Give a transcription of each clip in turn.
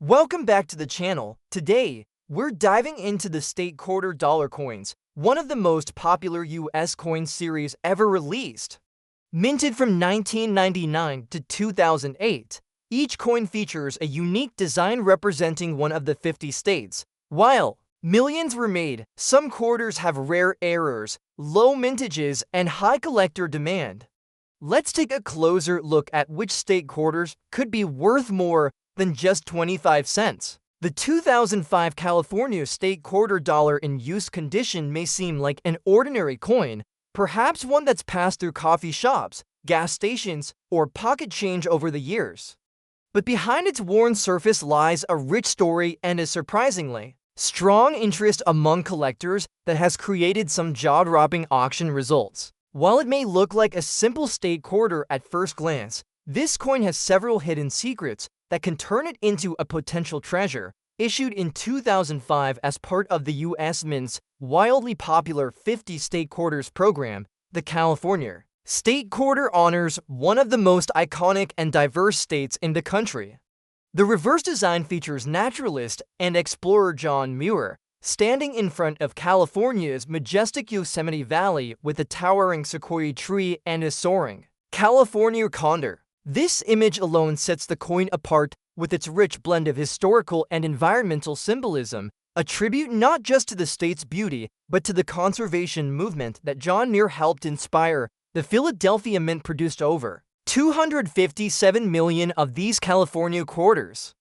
Welcome back to the channel. Today, we're diving into the state quarter dollar coins, one of the most popular US coin series ever released. Minted from 1999 to 2008, each coin features a unique design representing one of the 50 states. While millions were made, some quarters have rare errors, low mintages, and high collector demand. Let's take a closer look at which state quarters could be worth more than just 25 cents. The 2005 California state quarter dollar in use condition may seem like an ordinary coin, perhaps one that's passed through coffee shops, gas stations, or pocket change over the years. But behind its worn surface lies a rich story and a surprisingly strong interest among collectors that has created some jaw-dropping auction results. While it may look like a simple state quarter at first glance, this coin has several hidden secrets that can turn it into a potential treasure. Issued in 2005 as part of the U.S. Mint's wildly popular 50 state quarters program, the California state quarter honors one of the most iconic and diverse states in the country. The reverse design features naturalist and explorer John Muir standing in front of California's majestic Yosemite Valley with a towering sequoia tree and a soaring California condor. This image alone sets the coin apart with its rich blend of historical and environmental symbolism, a tribute not just to the state's beauty, but to the conservation movement that John Muir helped inspire. The Philadelphia Mint produced over 257 million of these California quarters.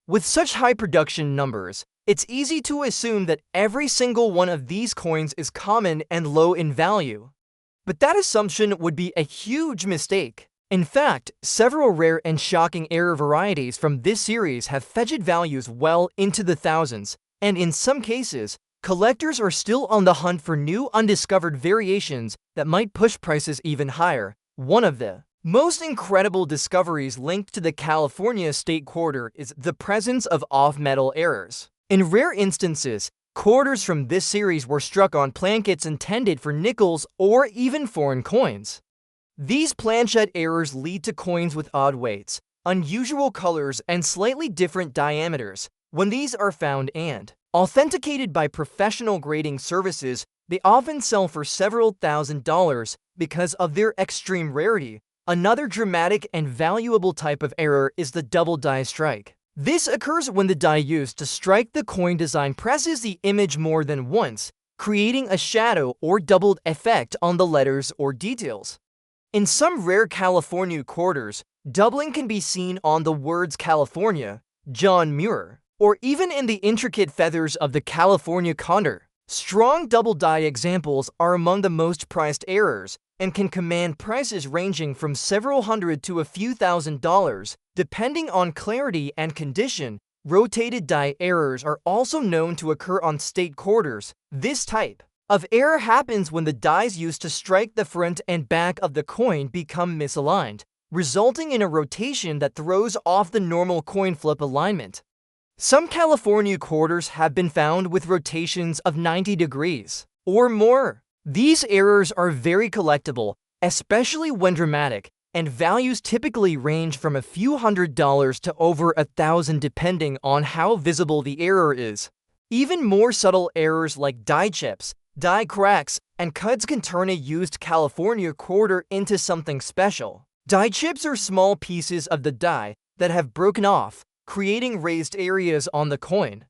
With such high production numbers, it's easy to assume that every single one of these coins is common and low in value. But that assumption would be a huge mistake. In fact, several rare and shocking error varieties from this series have fetched values well into the thousands, and in some cases, collectors are still on the hunt for new undiscovered variations that might push prices even higher. One of the most incredible discoveries linked to the California state quarter is the presence of off-metal errors. In rare instances, quarters from this series were struck on plankets intended for nickels or even foreign coins. These planchette errors lead to coins with odd weights, unusual colors, and slightly different diameters. When these are found and authenticated by professional grading services, they often sell for several $1,000s because of their extreme rarity. Another dramatic and valuable type of error is the double die strike. This occurs when the die used to strike the coin design presses the image more than once, creating a shadow or doubled effect on the letters or details. In some rare California quarters, doubling can be seen on the words California, John Muir, or even in the intricate feathers of the California condor. Strong double die examples are among the most prized errors and can command prices ranging from several hundred to a few $1,000s, depending on clarity and condition. Rotated die errors are also known to occur on state quarters. This type of error happens when the dies used to strike the front and back of the coin become misaligned, resulting in a rotation that throws off the normal coin flip alignment. Some California quarters have been found with rotations of 90 degrees or more. These errors are very collectible, especially when dramatic, and values typically range from a few $100s to over $1,000 depending on how visible the error is. Even more subtle errors like die chips, die cracks, and cuts can turn a used California quarter into something special. Die chips are small pieces of the die that have broken off, creating raised areas on the coin.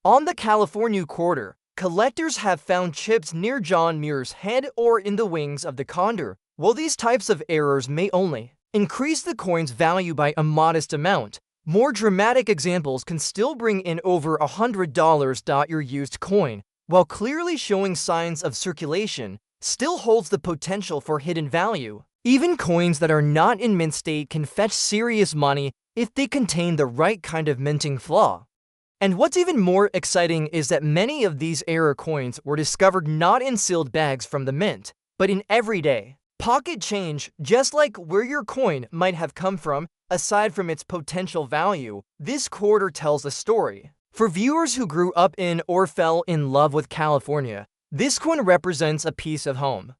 On the California quarter, collectors have found chips near John Muir's head or in the wings of the condor. While these types of errors may only increase the coin's value by a modest amount, more dramatic examples can still bring in over $100. Your used coin, while clearly showing signs of circulation, still holds the potential for hidden value. Even coins that are not in mint state can fetch serious money if they contain the right kind of minting flaw. And what's even more exciting is that many of these error coins were discovered not in sealed bags from the mint, but in everyday pocket change. Just like where your coin might have come from, aside from its potential value, this quarter tells a story. For viewers who grew up in or fell in love with California, this coin represents a piece of home.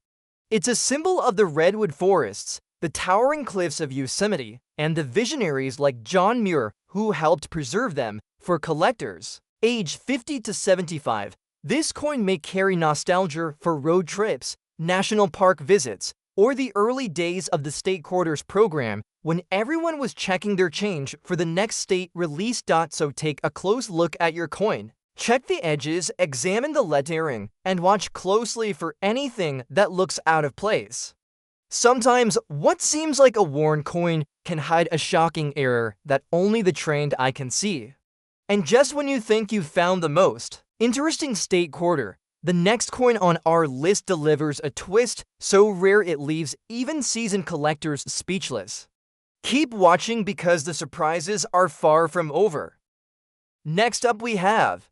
It's a symbol of the redwood forests, the towering cliffs of Yosemite, and the visionaries like John Muir who helped preserve them. For collectors, age 50 to 75, this coin may carry nostalgia for road trips, national park visits, or the early days of the state quarters program when everyone was checking their change for the next state release. So take a close look at your coin. Check the edges, examine the lettering, and watch closely for anything that looks out of place. Sometimes, what seems like a worn coin can hide a shocking error that only the trained eye can see. And just when you think you've found the most interesting state quarter, the next coin on our list delivers a twist so rare it leaves even seasoned collectors speechless. Keep watching because the surprises are far from over. Next up we have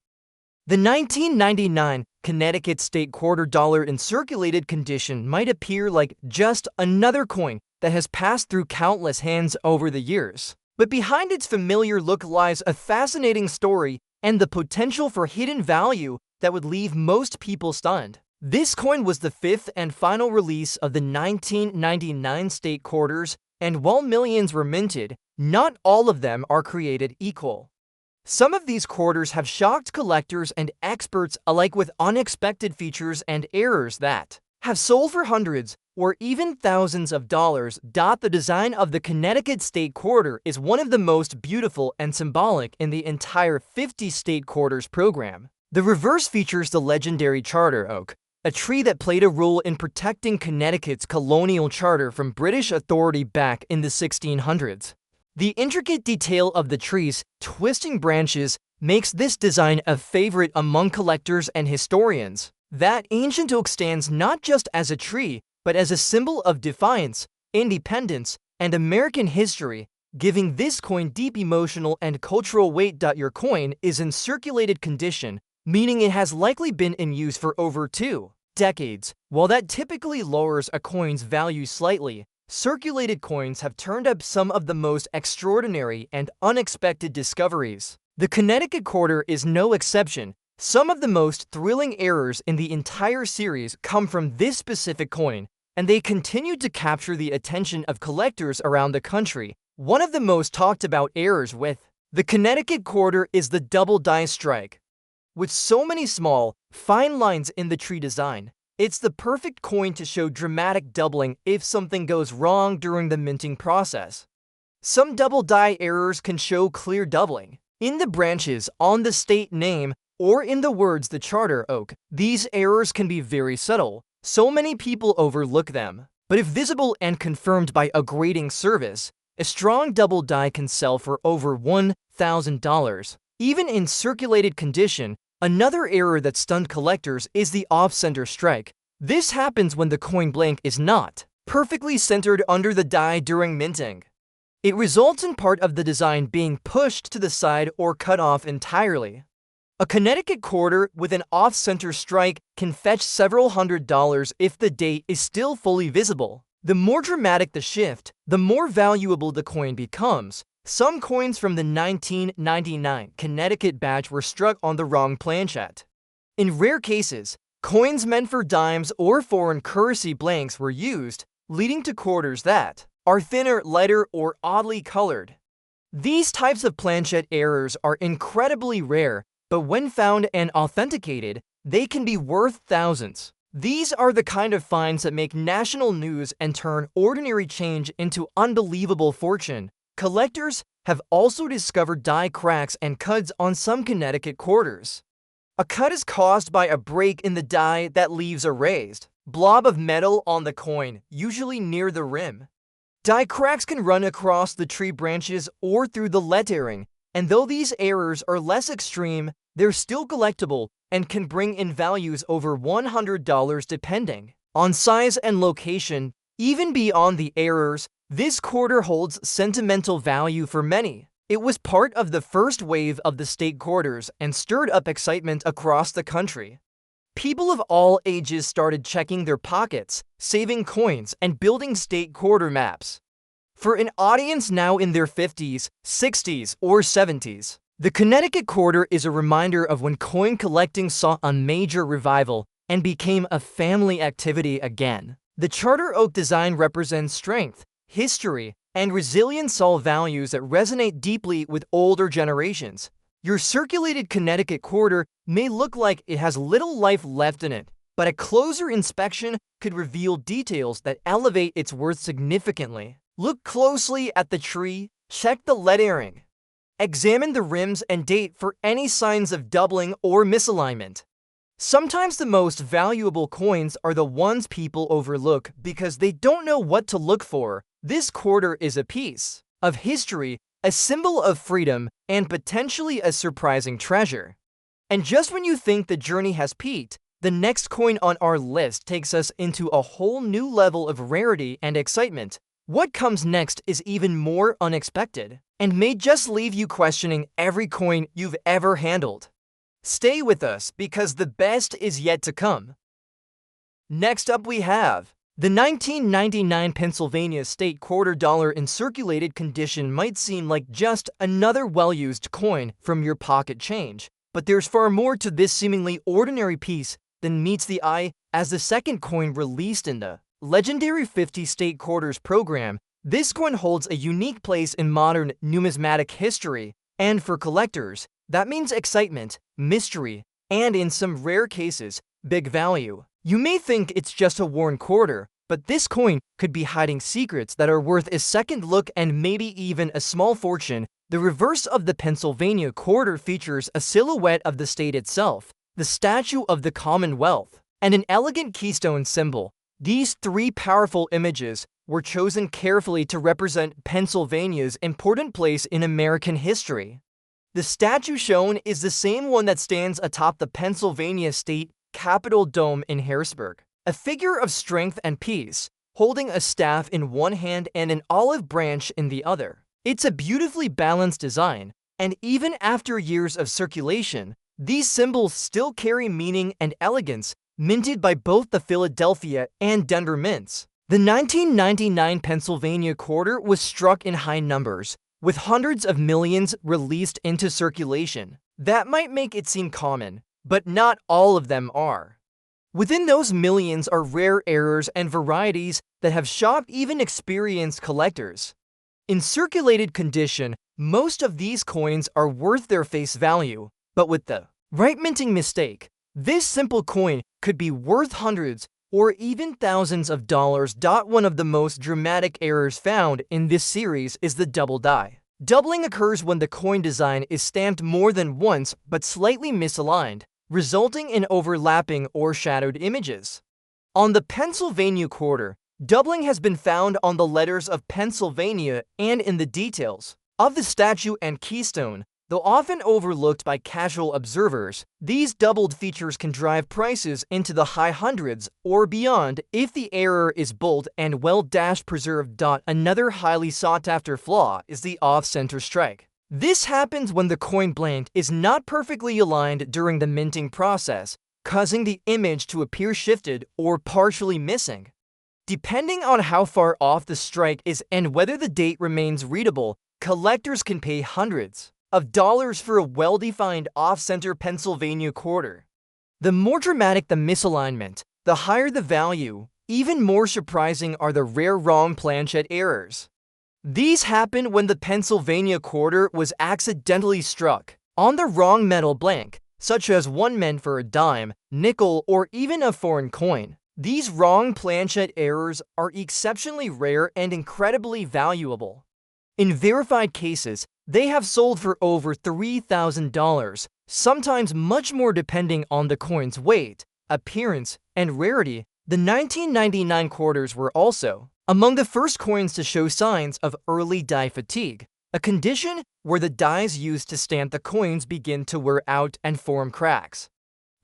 the 1999 Connecticut state quarter dollar. In circulated condition might appear like just another coin that has passed through countless hands over the years. But behind its familiar look lies a fascinating story and the potential for hidden value that would leave most people stunned. This coin was the fifth and final release of the 1999 state quarters, and while millions were minted, not all of them are created equal. Some of these quarters have shocked collectors and experts alike with unexpected features and errors that have sold for hundreds or even thousands of dollars. The design of the Connecticut state quarter is one of the most beautiful and symbolic in the entire 50 state quarters program. The reverse features the legendary charter oak, a tree that played a role in protecting Connecticut's colonial charter from British authority back in the 1600s. The intricate detail of the tree's twisting branches makes this design a favorite among collectors and historians. That ancient oak stands not just as a tree, but as a symbol of defiance, independence, and American history, giving this coin deep emotional and cultural weight. Your coin is in circulated condition, meaning it has likely been in use for over 2 decades. While that typically lowers a coin's value slightly, circulated coins have turned up some of the most extraordinary and unexpected discoveries. The Connecticut quarter is no exception. Some of the most thrilling errors in the entire series come from this specific coin, and they continue to capture the attention of collectors around the country. One of the most talked about errors with the Connecticut quarter is the double die strike. With so many small, fine lines in the tree design, it's the perfect coin to show dramatic doubling if something goes wrong during the minting process. Some double die errors can show clear doubling in the branches, on the state name, or in the words the charter oak. These errors can be very subtle, so many people overlook them. But if visible and confirmed by a grading service, a strong double die can sell for over $1,000. Even in circulated condition, another error that stunned collectors is the off-center strike. This happens when the coin blank is not perfectly centered under the die during minting. It results in part of the design being pushed to the side or cut off entirely. A Connecticut quarter with an off-center strike can fetch several $100s if the date is still fully visible. The more dramatic the shift, the more valuable the coin becomes. Some coins from the 1999 Connecticut batch were struck on the wrong planchet. In rare cases, coins meant for dimes or foreign currency blanks were used, leading to quarters that are thinner, lighter, or oddly colored. These types of planchet errors are incredibly rare, but when found and authenticated, they can be worth thousands. These are the kind of finds that make national news and turn ordinary change into unbelievable fortune. Collectors have also discovered die cracks and cuts on some Connecticut quarters. A cut is caused by a break in the die that leaves a raised blob of metal on the coin, usually near the rim. Die cracks can run across the tree branches or through the lettering, and though these errors are less extreme, they're still collectible and can bring in values over $100 depending on size and location. Even beyond the errors, this quarter holds sentimental value for many. It was part of the first wave of the state quarters and stirred up excitement across the country. People of all ages started checking their pockets, saving coins, and building state quarter maps. For an audience now in their 50s, 60s, or 70s, the Connecticut quarter is a reminder of when coin collecting saw a major revival and became a family activity again. The charter oak design represents strength, history, and resilience, all values that resonate deeply with older generations. Your circulated Connecticut quarter may look like it has little life left in it, but a closer inspection could reveal details that elevate its worth significantly. Look closely at the tree, check the lettering. Examine the rims and date for any signs of doubling or misalignment. Sometimes the most valuable coins are the ones people overlook because they don't know what to look for. This quarter is a piece of history, a symbol of freedom, and potentially a surprising treasure. And just when you think the journey has peaked, the next coin on our list takes us into a whole new level of rarity and excitement. What comes next is even more unexpected, and may just leave you questioning every coin you've ever handled. Stay with us because the best is yet to come. Next up we have the 1999 Pennsylvania State Quarter Dollar. In circulated condition might seem like just another well-used coin from your pocket change, but there's far more to this seemingly ordinary piece than meets the eye. As the second coin released in the legendary 50 State Quarters program, this coin holds a unique place in modern numismatic history, and for collectors, that means excitement, mystery, and in some rare cases, big value. You may think it's just a worn quarter, but this coin could be hiding secrets that are worth a second look and maybe even a small fortune. The reverse of the Pennsylvania quarter features a silhouette of the state itself, the Statue of the Commonwealth, and an elegant keystone symbol. These three powerful images were chosen carefully to represent Pennsylvania's important place in American history. The statue shown is the same one that stands atop the Pennsylvania State Capitol Dome in Harrisburg, a figure of strength and peace, holding a staff in one hand and an olive branch in the other. It's a beautifully balanced design, and even after years of circulation, these symbols still carry meaning and elegance, minted by both the Philadelphia and Denver mints. The 1999 Pennsylvania quarter was struck in high numbers, with hundreds of millions released into circulation. That might make it seem common, but not all of them are. Within those millions are rare errors and varieties that have shocked even experienced collectors. In circulated condition, most of these coins are worth their face value, but with the right minting mistake, this simple coin could be worth hundreds or even thousands of dollars. One of the most dramatic errors found in this series is the double die. Doubling occurs when the coin design is stamped more than once but slightly misaligned, resulting in overlapping or shadowed images. On the Pennsylvania quarter, doubling has been found on the letters of Pennsylvania and in the details of the statue and keystone. Though often overlooked by casual observers, these doubled features can drive prices into the high hundreds or beyond if the error is bold and well-preserved. Another highly sought-after flaw is the off-center strike. This happens when the coin blank is not perfectly aligned during the minting process, causing the image to appear shifted or partially missing. Depending on how far off the strike is and whether the date remains readable, collectors can pay hundreds of dollars for a well-defined off-center Pennsylvania quarter. The more dramatic the misalignment, the higher the value. Even more surprising are the rare wrong planchet errors. These happen when the Pennsylvania quarter was accidentally struck on the wrong metal blank, such as one meant for a dime, nickel, or even a foreign coin. These wrong planchet errors are exceptionally rare and incredibly valuable. In verified cases, they have sold for over $3,000, sometimes much more depending on the coin's weight, appearance, and rarity. The 1999 quarters were also among the first coins to show signs of early die fatigue, a condition where the dies used to stamp the coins begin to wear out and form cracks.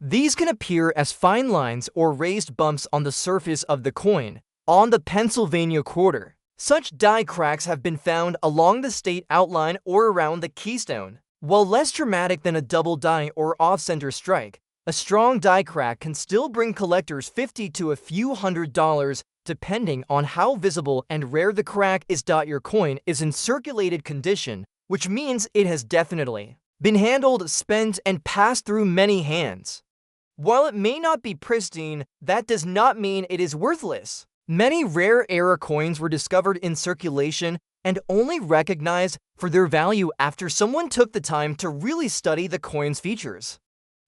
These can appear as fine lines or raised bumps on the surface of the coin. On the Pennsylvania quarter, such die cracks have been found along the state outline or around the keystone. While less dramatic than a double die or off-center strike, a strong die crack can still bring collectors $50 to a few $100s, depending on how visible and rare the crack is. Your coin is in circulated condition, which means it has definitely been handled, spent, and passed through many hands. While it may not be pristine, that does not mean it is worthless. Many rare era coins were discovered in circulation and only recognized for their value after someone took the time to really study the coin's features.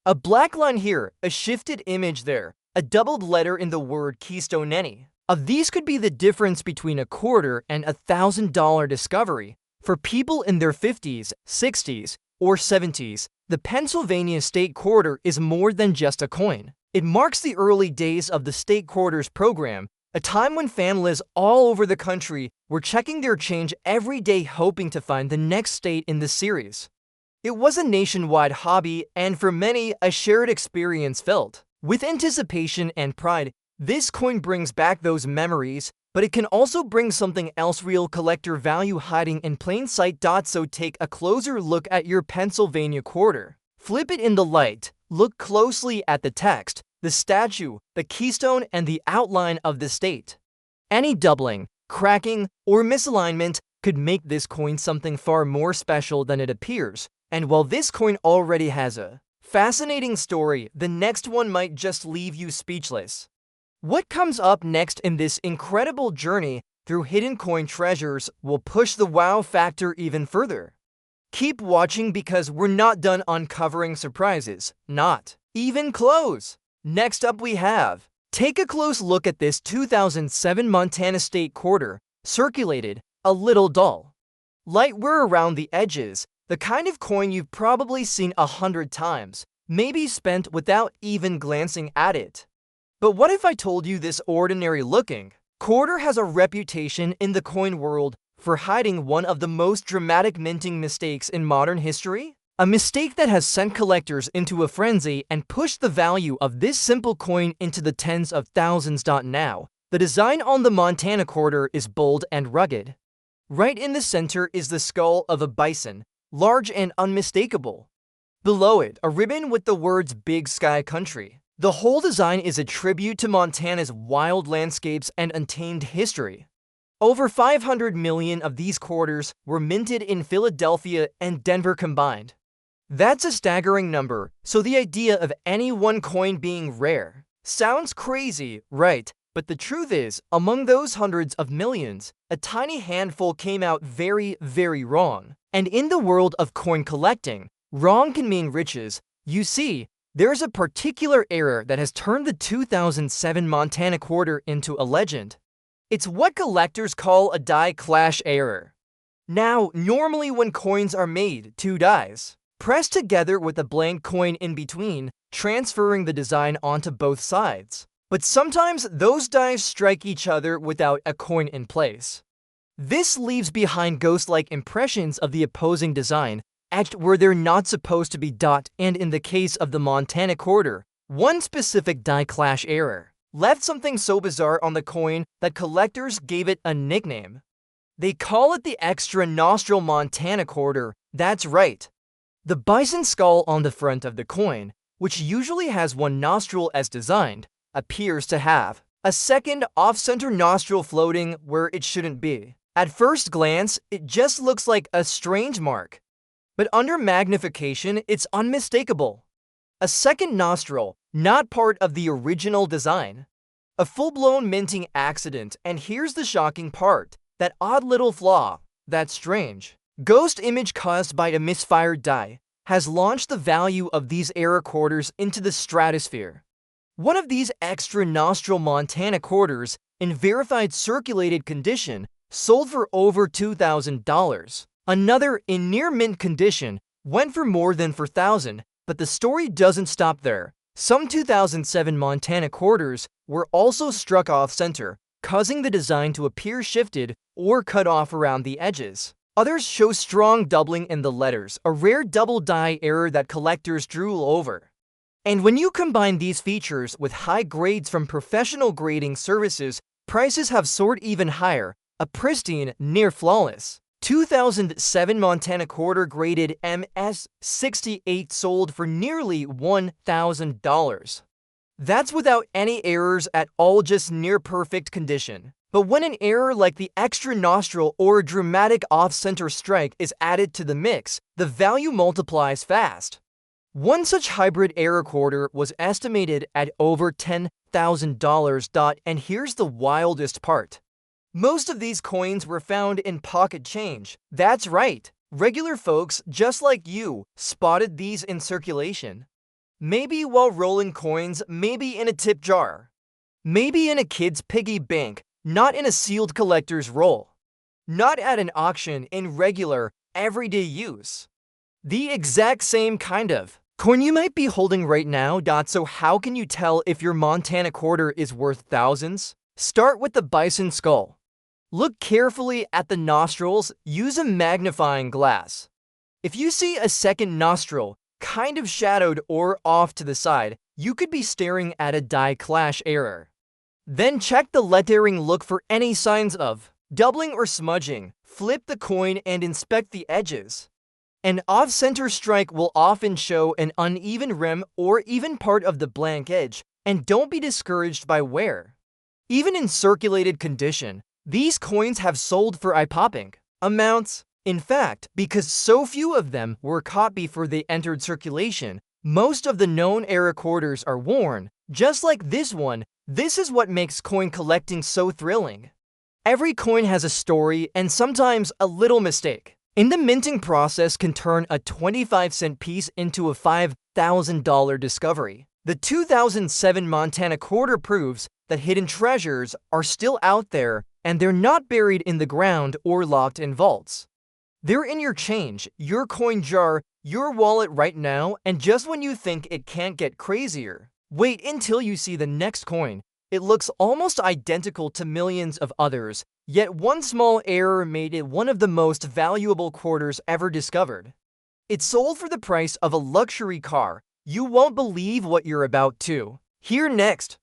A black line here, a shifted image there, a doubled letter in the word keystone any. Of these could be the difference between a quarter and $1,000 discovery. For people in their 50s, 60s, or 70s, the Pennsylvania state quarter is more than just a coin. It marks the early days of the state quarters program, a time when families all over the country were checking their change every day hoping to find the next state in the series. It was a nationwide hobby and for many a shared experience felt with anticipation and pride. This coin brings back those memories, but it can also bring something else, real collector value hiding in plain sight. So take a closer look at your Pennsylvania quarter. Flip it in the light, look closely at the text, the statue, the keystone, and the outline of the state. Any doubling, cracking, or misalignment could make this coin something far more special than it appears. And while this coin already has a fascinating story, the next one might just leave you speechless. What comes up next in this incredible journey through hidden coin treasures will push the wow factor even further. Keep watching because we're not done uncovering surprises, not even close. Next up we have, take a close look at this 2007 Montana State quarter, circulated, a little dull. Light wear around the edges, the kind of coin you've probably seen 100 times, maybe spent without even glancing at it. But what if I told you this ordinary looking quarter has a reputation in the coin world for hiding one of the most dramatic minting mistakes in modern history? A mistake that has sent collectors into a frenzy and pushed the value of this simple coin into the tens of thousands. Now, the design on the Montana quarter is bold and rugged. Right in the center is the skull of a bison, large and unmistakable. Below it, a ribbon with the words Big Sky Country. The whole design is a tribute to Montana's wild landscapes and untamed history. Over 500 million of these quarters were minted in Philadelphia and Denver combined. That's a staggering number, so the idea of any one coin being rare sounds crazy, right? But the truth is, among those hundreds of millions, a tiny handful came out very, very wrong. And in the world of coin collecting, wrong can mean riches. You see, there's a particular error that has turned the 2007 Montana quarter into a legend. It's what collectors call a die clash error. Now, normally when coins are made, two dies pressed together with a blank coin in between, transferring the design onto both sides. But sometimes those dies strike each other without a coin in place. This leaves behind ghost-like impressions of the opposing design, etched where they're not supposed to be. And in the case of the Montana quarter, one specific die clash error left something so bizarre on the coin that collectors gave it a nickname. They call it the extra nostril Montana quarter. That's right. The bison skull on the front of the coin, which usually has one nostril as designed, appears to have a second off-center nostril floating where it shouldn't be. At first glance, it just looks like a strange mark. But under magnification, it's unmistakable. A second nostril, not part of the original design. A full-blown minting accident, and here's the shocking part. That odd little flaw, that strange ghost image caused by a misfired die, has launched the value of these error quarters into the stratosphere. One of these extra nostril Montana quarters, in verified circulated condition, sold for over $2,000. Another, in near mint condition, went for more than $4,000, but the story doesn't stop there. Some 2007 Montana quarters were also struck off-center, causing the design to appear shifted or cut off around the edges. Others show strong doubling in the letters, a rare double die error that collectors drool over. And when you combine these features with high grades from professional grading services, prices have soared even higher, a pristine, near-flawless 2007 Montana quarter graded MS-68 sold for nearly $1,000. That's without any errors at all, just near-perfect condition. But when an error like the extra nostril or a dramatic off-center strike is added to the mix, the value multiplies fast. One such hybrid error quarter was estimated at over $10,000. And here's the wildest part. Most of these coins were found in pocket change. That's right. Regular folks, just like you, spotted these in circulation. Maybe while rolling coins, maybe in a tip jar. Maybe in a kid's piggy bank, not in a sealed collector's roll. Not at an auction in regular, everyday use. The exact same kind of coin you might be holding right now. So how can you tell if your Montana quarter is worth thousands? Start with the bison skull. Look carefully at the nostrils. Use a magnifying glass. If you see a second nostril, kind of shadowed or off to the side, you could be staring at a die clash error. Then check the lettering. Look for any signs of doubling or smudging. Flip the coin and inspect the edges. An off-center strike will often show an uneven rim or even part of the blank edge, and don't be discouraged by wear. Even in circulated condition, these coins have sold for eye-popping amounts. In fact, because so few of them were caught before they entered circulation, most of the known era quarters are worn. Just like this one, this is what makes coin collecting so thrilling. Every coin has a story and sometimes a little mistake in the minting process can turn a 25-cent piece into a $5,000 discovery. The 2007 Montana quarter proves that hidden treasures are still out there and they're not buried in the ground or locked in vaults. They're in your change, your coin jar, your wallet right now, and just when you think it can't get crazier, wait until you see the next coin. It looks almost identical to millions of others, yet one small error made it one of the most valuable quarters ever discovered. It sold for the price of a luxury car. You won't believe what you're about to hear next.